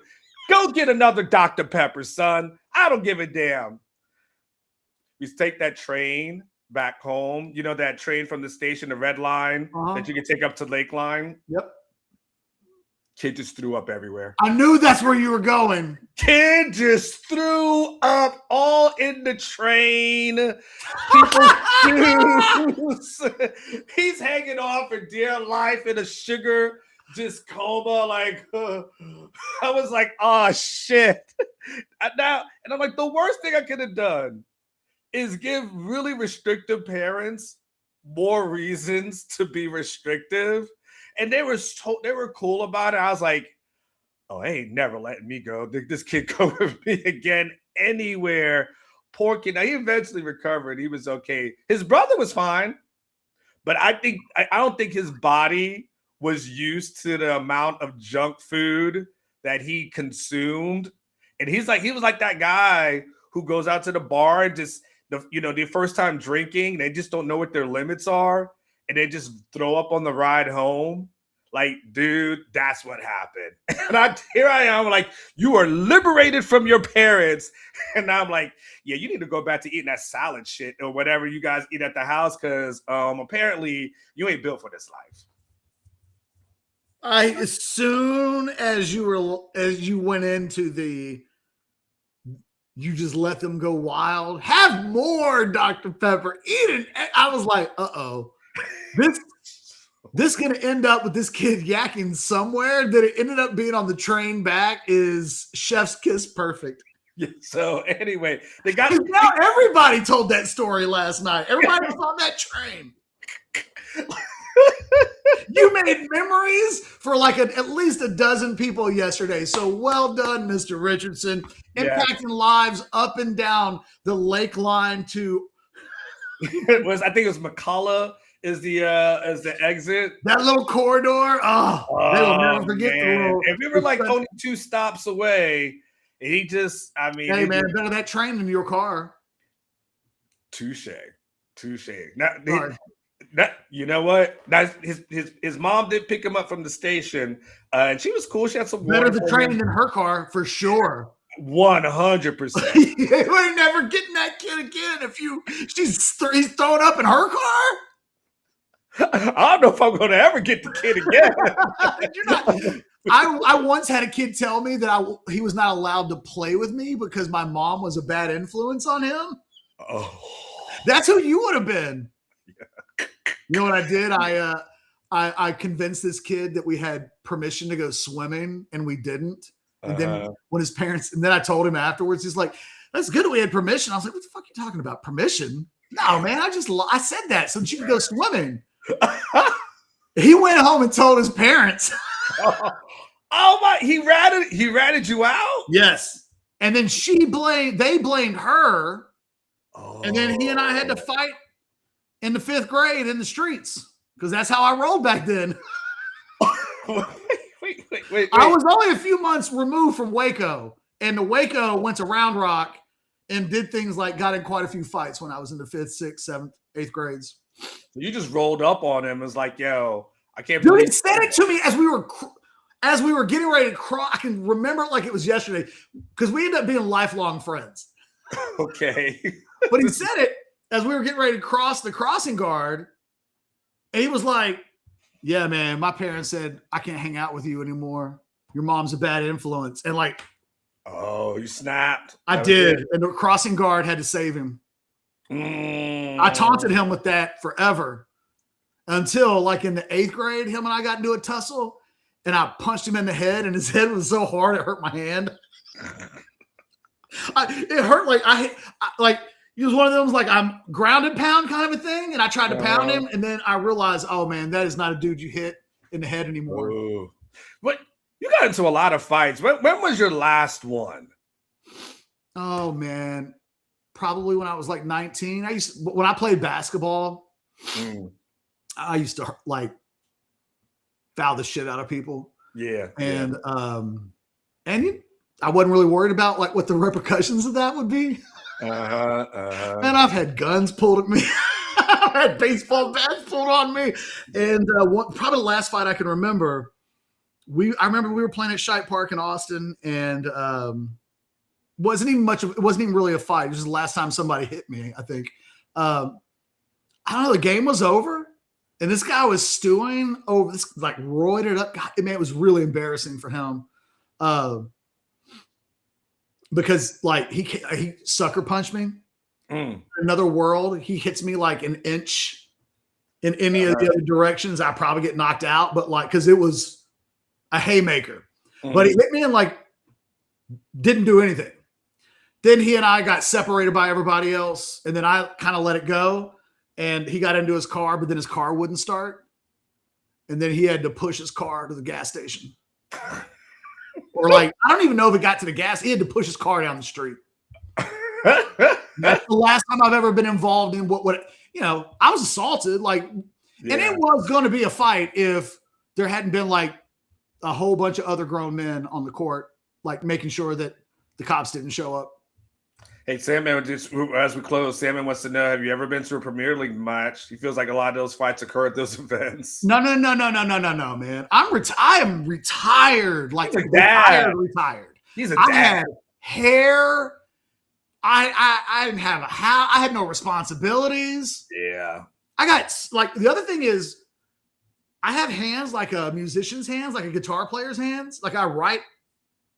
Go get another Dr. Pepper, son. I don't give a damn. We take that train back home. You know that train from the station, the red line that you can take up to Lakeline? Yep. Kid just threw up everywhere. I knew that's where you were going. Kid just threw up all in the train. People's shoes. He's hanging on for dear life in a sugar just coma. Like, I was like, oh shit. And I'm like, the worst thing I could have done is give really restrictive parents more reasons to be restrictive. And they were cool about it. I was like, oh, they ain't never letting me go. This kid go with me again anywhere. Poor kid. Now, he eventually recovered. He was okay. His brother was fine. But I don't think his body was used to the amount of junk food that he consumed. And he was like that guy who goes out to the bar and just, the first time drinking, they just don't know what their limits are. And they just throw up on the ride home. Like, dude, that's what happened. And here I am, like, you are liberated from your parents. And I'm like, yeah, you need to go back to eating that salad shit or whatever you guys eat at the house, because apparently you ain't built for this life. As soon as you went into you just let them go wild. Have more Dr. Pepper. Eat it. I was like, uh-oh. This gonna end up with this kid yakking somewhere. That it ended up being on the train back is chef's kiss perfect. Yeah, so anyway, they got now everybody told that story last night. Everybody was on that train. You made memories for like at least a dozen people yesterday. So well done, Mr. Richardson. Impacting lives up and down the lake line to I think it was McCullough is the exit. That little corridor. Oh, they will never forget the little. And we were like only 2 stops away. And he just, hey man, better that train than your car. Touche. You know what? His mom did pick him up from the station, and she was cool. She had some better the train than her car for sure. 100%. You ain't never getting that kid again if he's throwing up in her car. I don't know if I'm going to ever get the kid again. I once had a kid tell me that he was not allowed to play with me because my mom was a bad influence on him. Oh, that's who you would have been. Yeah. You know what I did? I convinced this kid that we had permission to go swimming, and we didn't. And then when his parents, and then I told him afterwards, he's like, "That's good that we had permission." I was like, "What the fuck are you talking about? Permission? No, man. I said that so that you could go swimming." He went home and told his parents. Oh my! He ratted you out. Yes, and then they blamed her, and then he and I had to fight in the 5th grade in the streets because that's how I rolled back then. Wait. I was only a few months removed from Waco, and the Waco went to Round Rock and did things like got in quite a few fights when I was in the 5th, 6th, 7th, 8th grades. So you just rolled up on him. It was like, yo, I can't believe. Dude, he said it to me as we were. as we were getting ready to cross, I can remember it like it was yesterday because we ended up being lifelong friends. Okay. But he said it as we were getting ready to cross the crossing guard. And he was like, yeah, man, my parents said I can't hang out with you anymore. Your mom's a bad influence. And like, oh, you snapped. I did. And the crossing guard had to save him. I taunted him with that forever until like in the 8th grade, him and I got into a tussle and I punched him in the head and his head was so hard it hurt my hand. It hurt like I like he was one of those like I'm grounded pound kind of a thing, and I tried to pound him, and then I realized, oh man, that is not a dude you hit in the head anymore. But you got into a lot of fights. When was your last one? Oh man, probably when I was like 19. When I played basketball, I used to like foul the shit out of people. Yeah, and I wasn't really worried about like what the repercussions of that would be. And I've had guns pulled at me. I've had baseball bats pulled on me. And probably the last fight I can remember, I remember we were playing at Shite Park in Austin, and it wasn't even really a fight. It was just the last time somebody hit me, I think. I don't know, the game was over, and this guy was stewing over this, like roided up. God, man, it was really embarrassing for him. Because like he sucker punched me. Another world, he hits me like an inch in any of the other directions, I probably get knocked out. But like, because it was a haymaker, but he hit me and like didn't do anything. Then he and I got separated by everybody else, and then I kind of let it go. And he got into his car, but then his car wouldn't start, and then he had to push his car to the gas station. Or like, I don't even know if it got to the gas. He had to push his car down the street. That's the last time I've ever been involved in what I was assaulted. Like, and it was going to be a fight if there hadn't been like a whole bunch of other grown men on the court, like making sure that the cops didn't show up. Hey, Sandman, just as we close, Sandman wants to know, have you ever been to a Premier League match? He feels like a lot of those fights occur at those events. No, man. I am retired. Like retired. He's a dad. I had hair. I didn't have a house. I had no responsibilities. Yeah. I got like, the other thing is I have hands like a musician's hands, like a guitar player's hands. Like I write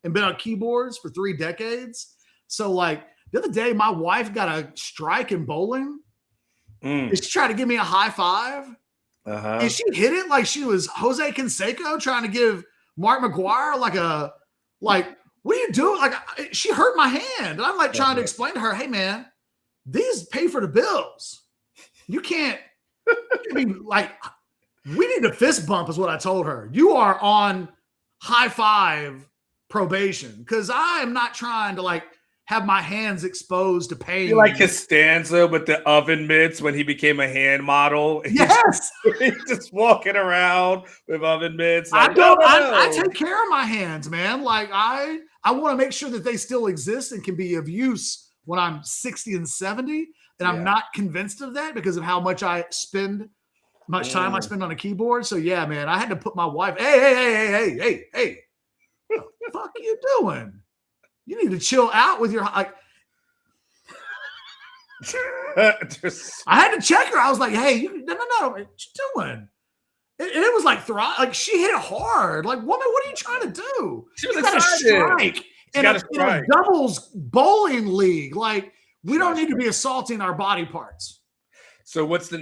and been on keyboards for 3 decades. So like, the other day, my wife got a strike in bowling. And she tried to give me a high five. And she hit it like she was Jose Canseco trying to give Mark McGuire what are you doing? Like, she hurt my hand. And I'm like trying to explain to her, hey, man, these pay for the bills. You can't be like, we need a fist bump is what I told her. You are on high five probation because I am not trying to like have my hands exposed to pain. You like Costanza with the oven mitts when he became a hand model. Yes. He's just walking around with oven mitts. Like, I take care of my hands, man. Like I want to make sure that they still exist and can be of use when I'm 60 and 70. And I'm not convinced of that because of how much time I spend on a keyboard. So yeah, man, I had to put my wife, hey, what the fuck are you doing? You need to chill out with your like. I had to check her. I was like, "Hey, no, what you doing?" It was like she hit it hard. Like, woman, what are you trying to do? She was excited. In a doubles bowling league. Like, we don't need to be assaulting our body parts. So what are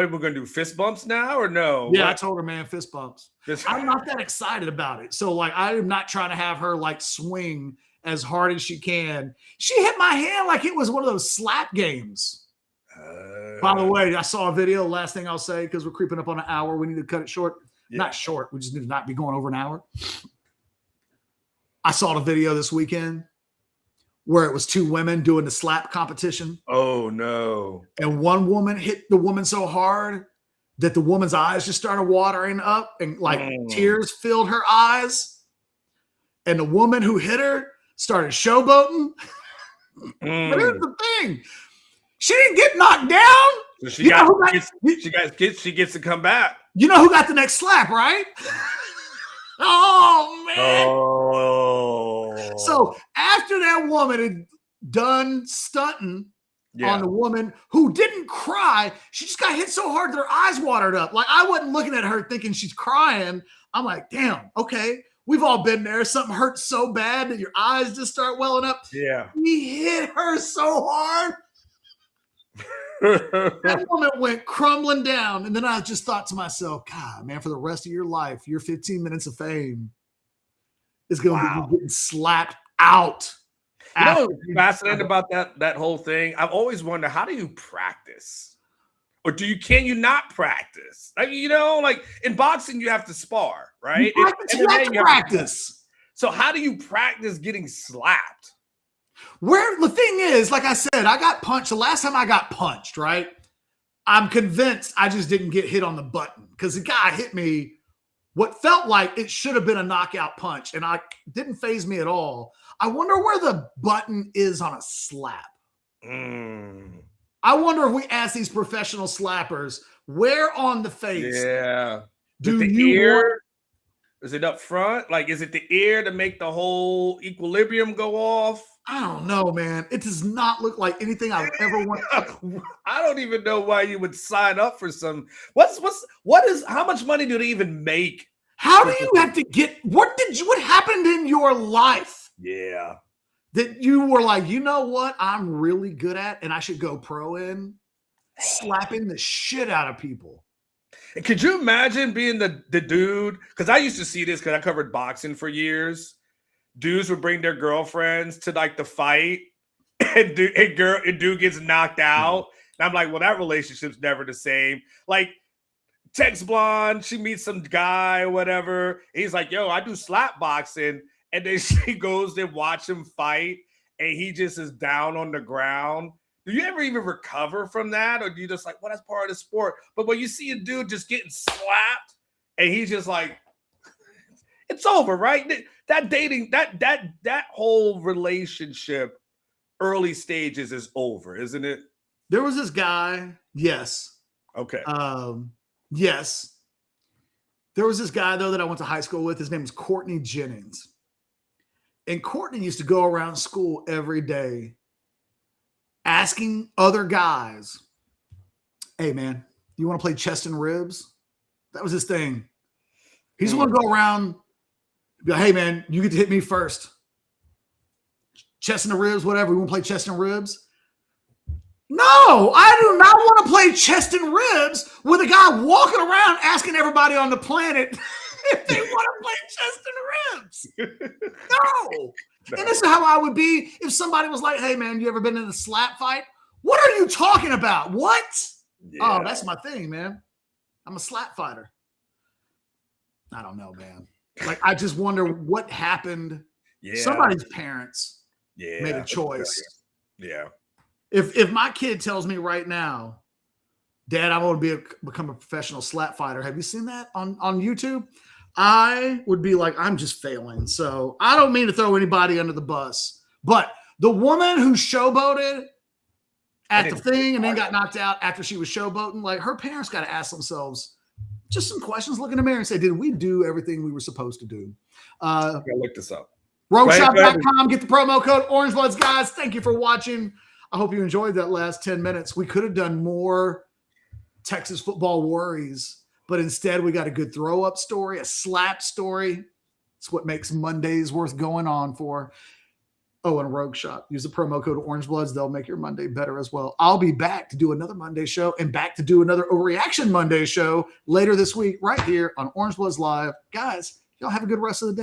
we going to do? Fist bumps now or no? Yeah, I told her, man, fist bumps. I'm not that excited about it. So like, I am not trying to have her like swing as hard as she can. She hit my hand like it was one of those slap games. By the way, I saw a video. Last thing I'll say, because we're creeping up on an hour. We need to cut it short. Yeah. Not short. We just need to not be going over an hour. I saw the video this weekend where it was 2 women doing the slap competition. Oh, no. And one woman hit the woman so hard that the woman's eyes just started watering up and like tears filled her eyes. And the woman who hit her started showboating. But here's the thing. She didn't get knocked down. So she gets to come back. You know who got the next slap, right? Oh man. Oh. So after that woman had done stunting Yeah. on the woman who didn't cry, she just got hit so hard that her eyes watered up. Like I wasn't looking at her thinking she's crying. I'm like, damn, okay. We've all been there. Something hurts so bad that your eyes just start welling up. Yeah. He hit her so hard. That woman went crumbling down. And then I just thought to myself, God, man, for the rest of your life, your 15 minutes of fame is going to be you getting slapped out. You know what's fascinating about that whole thing? I've always wondered, how do you practice? Or can you not practice? Like, you know, like in boxing, you have to spar, right? You have to practice. So how do you practice getting slapped? Where the thing is, like I said, I got punched. The last time I got punched, right? I'm convinced I just didn't get hit on the button because the guy hit me what felt like it should have been a knockout punch, and I didn't faze me at all. I wonder where the button is on a slap. I wonder if we ask these professional slappers, where on the face? Yeah. Do the you ear? Is it up front? Like, is it the ear to make the whole equilibrium go off? I don't know, man. It does not look like anything I've ever wanted. I don't even know why you would sign up for some. How much money do they even make? How do you have to get, what happened in your life? Yeah. That you were like, you know what I'm really good at and I should go pro in? Slapping the shit out of people. Could you imagine being the dude? Because I used to see this because I covered boxing for years. Dudes would bring their girlfriends to like the fight, and dude gets knocked out. And I'm like, well, that relationship's never the same. Like, Tex Blonde, she meets some guy or whatever. He's like, yo, I do slap boxing. And then she goes to watch him fight, and he just is down on the ground. Do you ever even recover from that? Or do you just like, well, that's part of the sport? But when you see a dude just getting slapped, and he's just like, it's over, right? That dating, that whole relationship, early stages is over, isn't it? There was this guy, yes. Okay. Yes. There was this guy, though, that I went to high school with. His name was Courtney Jennings. And Courtney used to go around school every day asking other guys, hey, man, you want to play chest and ribs? That was his thing. He just want to go around, be like, hey, man, you get to hit me first. Chest and the ribs, whatever. We want to play chest and ribs? No, I do not want to play chest and ribs with a guy walking around asking everybody on the planet if they want to play chest and ribs. No. And this is how I would be if somebody was like, hey, man, you ever been in a slap fight? What are you talking about? What? Yeah. Oh, that's my thing, man. I'm a slap fighter. I don't know, man. Like, I just wonder what happened. Yeah. Somebody's parents made a choice. Yeah. If my kid tells me right now, Dad, I want to become a professional slap fighter. Have you seen that on YouTube? I would be like, I'm just failing. So I don't mean to throw anybody under the bus, but the woman who showboated at the thing and then got knocked out after she was showboating, like her parents got to ask themselves just some questions, look in the mirror and say, did we do everything we were supposed to do? I look this up. Rogueshop.com. Get the promo code OrangeBloods, guys. Thank you for watching. I hope you enjoyed that last 10 minutes. We could have done more Texas football worries, but instead we got a good throw-up story, a slap story. It's what makes Mondays worth going on for. Oh, and a Rogue Shop. Use the promo code OrangeBloods. They'll make your Monday better as well. I'll be back to do another Monday show and back to do another Overreaction Monday show later this week right here on Orange Bloods Live. Guys, y'all have a good rest of the day.